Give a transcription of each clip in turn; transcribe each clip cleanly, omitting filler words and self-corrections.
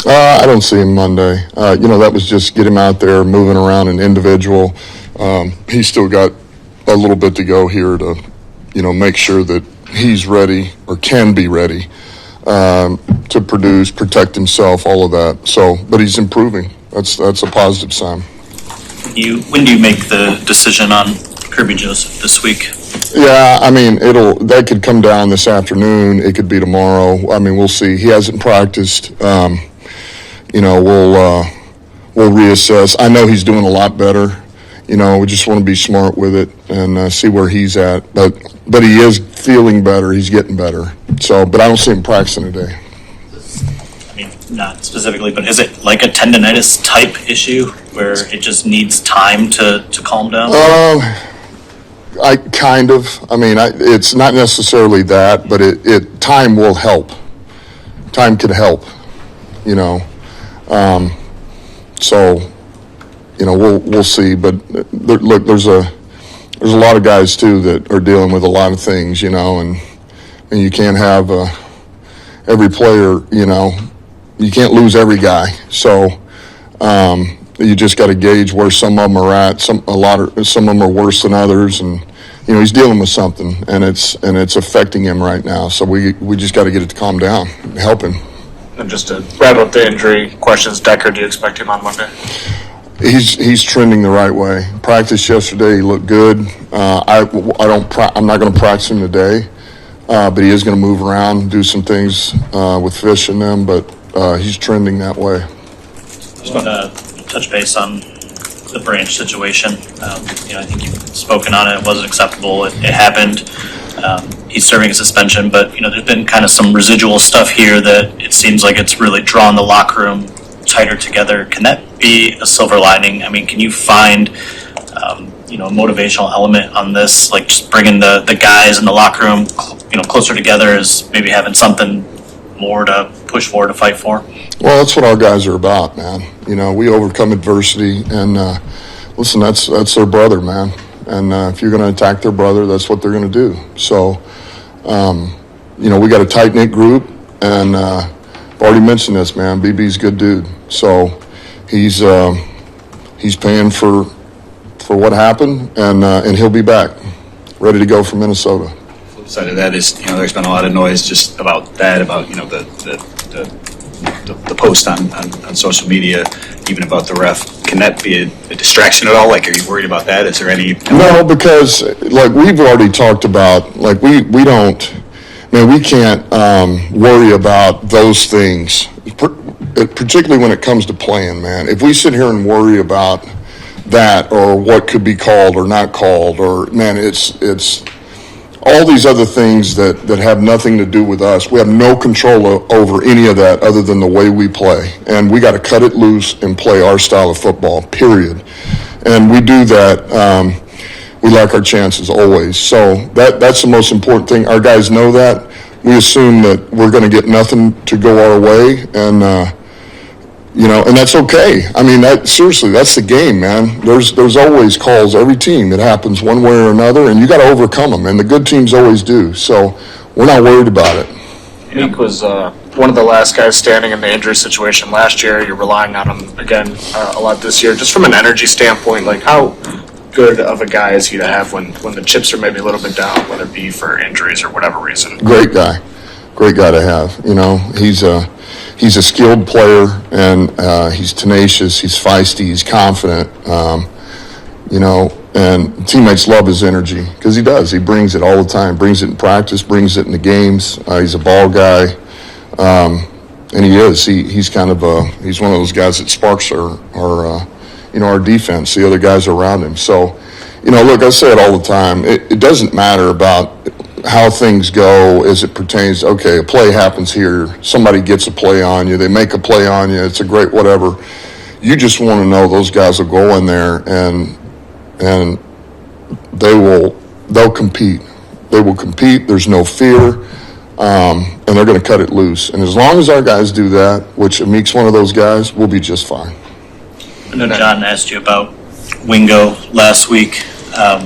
I don't see him Monday. That was just get him out there moving around an individual. He's still got a little bit to go here to, make sure that he's ready or can be ready to produce, protect himself, all of that. So, but he's improving. That's a positive sign. When do you make the decision on Kirby Joseph this week? Yeah, that could come down this afternoon. It could be tomorrow. We'll see. He hasn't practiced. We'll reassess. I know he's doing a lot better. We just want to be smart with it and see where he's at. But he is feeling better. He's getting better. So, but I don't see him practicing today. Not specifically, but is it like a tendonitis type issue where it just needs time to calm down? It's not necessarily that, but time will help. Time could help, So, we'll see. But look, there's a lot of guys too that are dealing with a lot of things, and you can't have every player, you can't lose every guy. So you just got to gauge where some of them are at. Some of them are worse than others, and he's dealing with something, and it's affecting him right now. So we just got to get it to calm down, and help him. And just to wrap up the injury questions, Decker, do you expect him on Monday? He's trending the right way. Practice yesterday, he looked good. I'm not going to practice him today, but he is going to move around, do some things with Fish and them. But he's trending that way. I just want to touch base on the Branch situation. I think you've spoken on it. It wasn't acceptable. It happened. He's serving a suspension, but there's been kind of some residual stuff here that it seems like it's really drawn the locker room tighter together. Can that be a silver lining? Can you find a motivational element on this, like just bringing the guys in the locker room closer together as maybe having something more to push for, to fight for? Well, that's what our guys are about, man. We overcome adversity, and listen, that's their brother, man. And if you're going to attack their brother, that's what they're going to do. So, we got a tight-knit group, and I've already mentioned this, man. BB's a good dude. So he's paying for what happened, and he'll be back, ready to go from Minnesota. Flip side of that is, there's been a lot of noise just about that, about the post on social media, even about the ref. Can that be a distraction at all? Like, are you worried about that? Is there any? No, because we've already talked about, we don't. We can't worry about those things, particularly when it comes to playing, man. If we sit here and worry about that or what could be called or not called, or man, it's all these other things that have nothing to do with us. We have no control over any of that other than the way we play, and we got to cut it loose and play our style of football, period. And we do that. We like our chances always. So that's the most important thing. Our guys know that. We assume that we're going to get nothing to go our way, and and that's okay. Seriously, that's the game, man. There's always calls. Every team, it happens one way or another, and you got to overcome them. And the good teams always do. So we're not worried about it. Meek was one of the last guys standing in the injury situation last year. You're relying on him again a lot this year. Just from an energy standpoint, how good of a guy is he to have when the chips are maybe a little bit down, whether it be for injuries or whatever reason? Great guy to have. He's a skilled player, and he's tenacious, he's feisty, he's confident, and teammates love his energy because he does. He brings it all the time, brings it in practice, brings it in the games. He's a ball guy, and he is. He's kind of he's one of those guys that sparks our defense, the other guys around him. So, look, I say it all the time. It doesn't matter about how things go as it pertains. Okay, a play happens here. Somebody gets a play on you. They make a play on you. It's a great whatever. You just want to know those guys will go in there and they'll compete. They will compete. There's no fear, and they're going to cut it loose. And as long as our guys do that, which Amik's one of those guys, we'll be just fine. I know John asked you about Wingo last week. A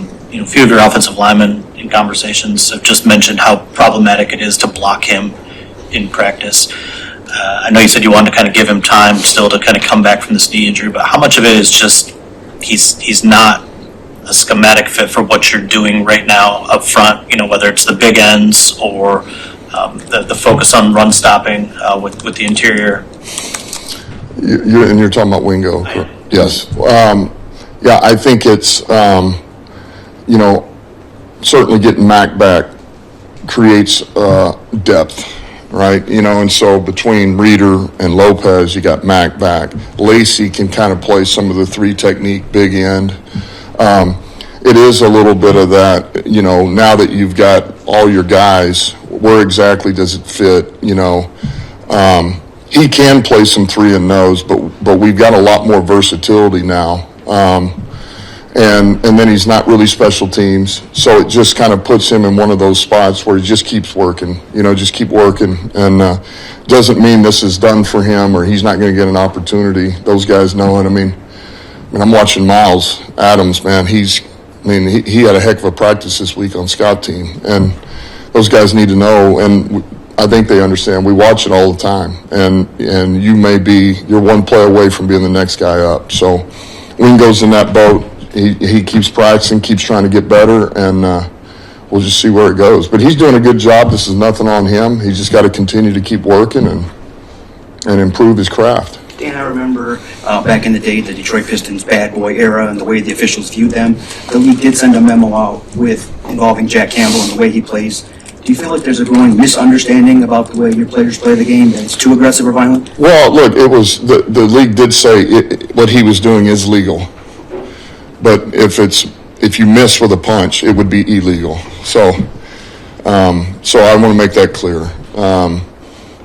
few of your offensive linemen in conversations have just mentioned how problematic it is to block him in practice. I know you said you wanted to kind of give him time still to kind of come back from this knee injury, but how much of it is just he's not a schematic fit for what you're doing right now up front, whether it's the big ends or the focus on run stopping with the interior? You're talking about Wingo, correct? Yes. Yeah, I think it's, certainly getting Mac back creates depth, right? And so between Reeder and Lopez, you got Mac back. Lacey can kind of play some of the three technique big end. It is a little bit of that, now that you've got all your guys, where exactly does it fit, he can play some three and nose, but we've got a lot more versatility now. And then he's not really special teams, so it just kind of puts him in one of those spots where he just keeps working, just keep working, and doesn't mean this is done for him or he's not going to get an opportunity. Those guys know it. I mean, I'm watching Miles Adams, man. He had a heck of a practice this week on scout team, and those guys need to know, and I think they understand. We watch it all the time, and you're one play away from being the next guy up. So Wingo's in that boat. He keeps practicing, keeps trying to get better, and we'll just see where it goes. But he's doing a good job. This is nothing on him. He's just got to continue to keep working and improve his craft. Dan, I remember back in the day, the Detroit Pistons bad boy era and the way the officials viewed them. The league did send a memo out involving Jack Campbell and the way he plays. Do you feel like there's a growing misunderstanding about the way your players play the game, that it's too aggressive or violent? Well, look, it was the league did say what he was doing is legal. But if you miss with a punch, it would be illegal. So I want to make that clear.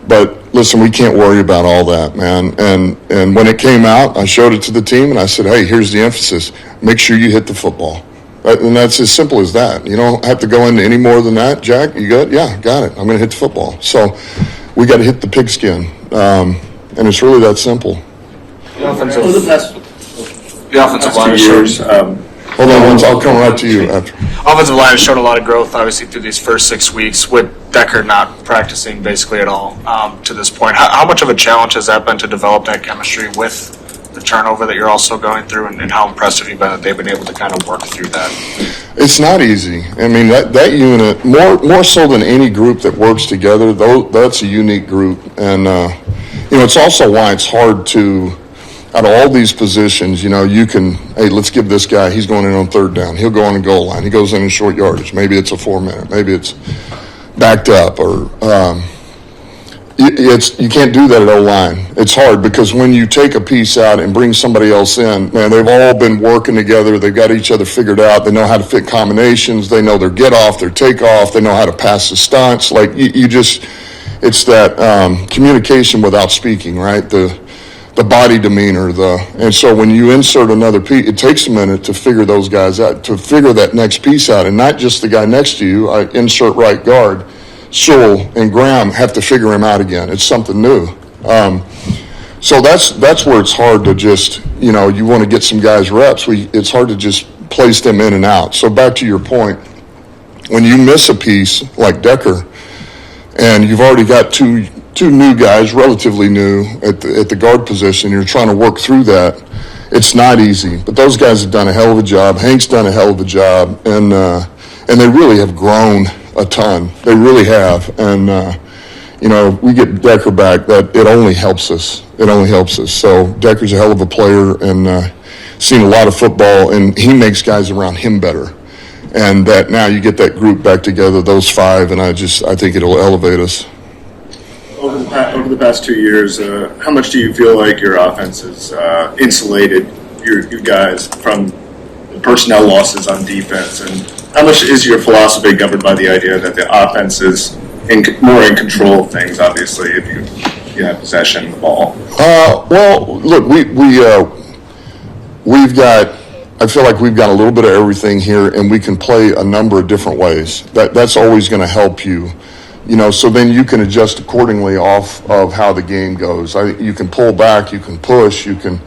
But listen, we can't worry about all that, man. And when it came out, I showed it to the team and I said, hey, here's the emphasis. Make sure you hit the football. Right? And that's as simple as that. You don't have to go into any more than that. Jack, you good? Yeah, got it. I'm going to hit the football. So we got to hit the pigskin. And it's really that simple. The offensive line shows. Hold on, I'll come right to you after. Offensive line has shown a lot of growth, obviously, through these first 6 weeks, with Decker not practicing basically at all to this point. How much of a challenge has that been to develop that chemistry with the turnover that you're also going through, and how impressive you've been that they've been able to kind of work through that? It's not easy. I mean, that unit, more so than any group that works together, that's a unique group. And, it's also why it's hard to, out of all these positions, you can, hey, let's give this guy, he's going in on third down. He'll go on the goal line. He goes in short yardage. Maybe it's a 4-minute. Maybe it's backed up. Or you can't do that at O-line. It's hard because when you take a piece out and bring somebody else in, man, they've all been working together. They've got each other figured out. They know how to fit combinations. They know their get off, their take off. They know how to pass the stunts. Like it's that communication without speaking, right? The body demeanor, and so when you insert another piece, it takes a minute to figure those guys out, to figure that next piece out, and not just the guy next to you. I insert right guard, Sewell and Graham have to figure him out again. It's something new. So that's where it's hard to just, you want to get some guys reps. It's hard to just place them in and out. So back to your point, when you miss a piece like Decker, and you've already got two new guys, relatively new, at the guard position. You're trying to work through that. It's not easy, but those guys have done a hell of a job. Hank's done a hell of a job, and they really have grown a ton. They really have, and we get Decker back. That it only helps us. It only helps us. So Decker's a hell of a player, and seen a lot of football, and he makes guys around him better. And that now you get that group back together, those five, and I think it'll elevate us. Over the past 2 years, how much do you feel like your offense has insulated your guys from the personnel losses on defense? And how much is your philosophy governed by the idea that the offense is more in control of things, obviously, if you have possession of the ball? Well, look, we've got, I feel like we've got a little bit of everything here, and we can play a number of different ways. That's always going to help you. So then you can adjust accordingly off of how the game goes. You can pull back, you can push, you can,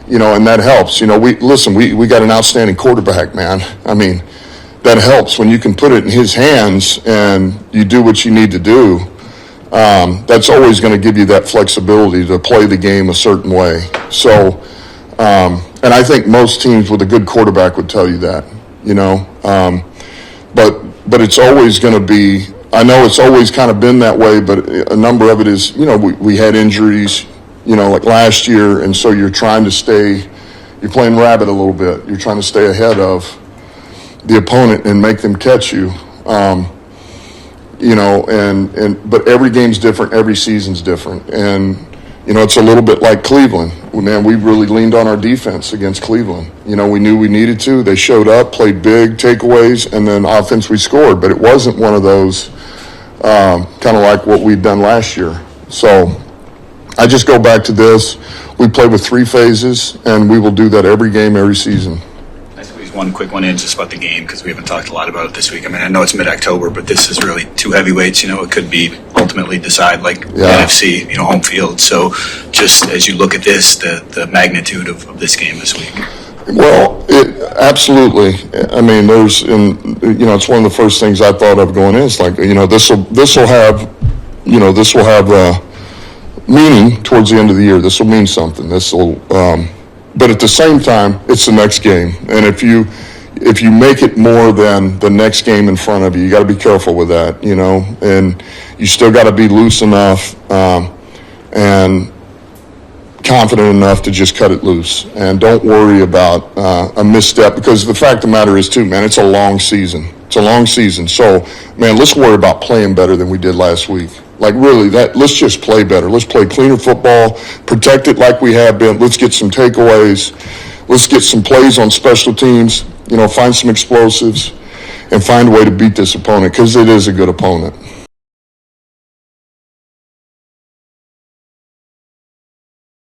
and that helps. We got an outstanding quarterback, man. I mean, that helps when you can put it in his hands and you do what you need to do. that's always going to give you that flexibility to play the game a certain way. So, and I think most teams with a good quarterback would tell you that, but it's always going to be, I know it's always kind of been that way, but a number of it is, we had injuries, like last year, and so you're playing rabbit a little bit. You're trying to stay ahead of the opponent and make them catch you. But every game's different, every season's different. And, it's a little bit like Cleveland. Man, we really leaned on our defense against Cleveland. We knew we needed to. They showed up, played big, takeaways, and then offense we scored. But it wasn't one of those kind of like what we'd done last year. So I just go back to this. We play with 3 phases, and we will do that every game, every season. I squeeze one quick one in just about the game because we haven't talked a lot about it this week. I mean, I know it's mid-October, but this is really 2 heavyweights. It could be ultimately decide like NFC, home field. So just as you look at this, the magnitude of this game this week. Well, absolutely. I mean, it's one of the first things I thought of going in. It's like, this will have meaning towards the end of the year. This will mean something. But at the same time, it's the next game. And if you make it more than the next game in front of you, you got to be careful with that, and you still got to be loose enough and confident enough to just cut it loose. And don't worry about a misstep, because the fact of the matter is, too, man, it's a long season. It's a long season. So, man, let's worry about playing better than we did last week. Like, really, let's just play better. Let's play cleaner football, protect it like we have been. Let's get some takeaways. Let's get some plays on special teams, find some explosives, and find a way to beat this opponent, because it is a good opponent.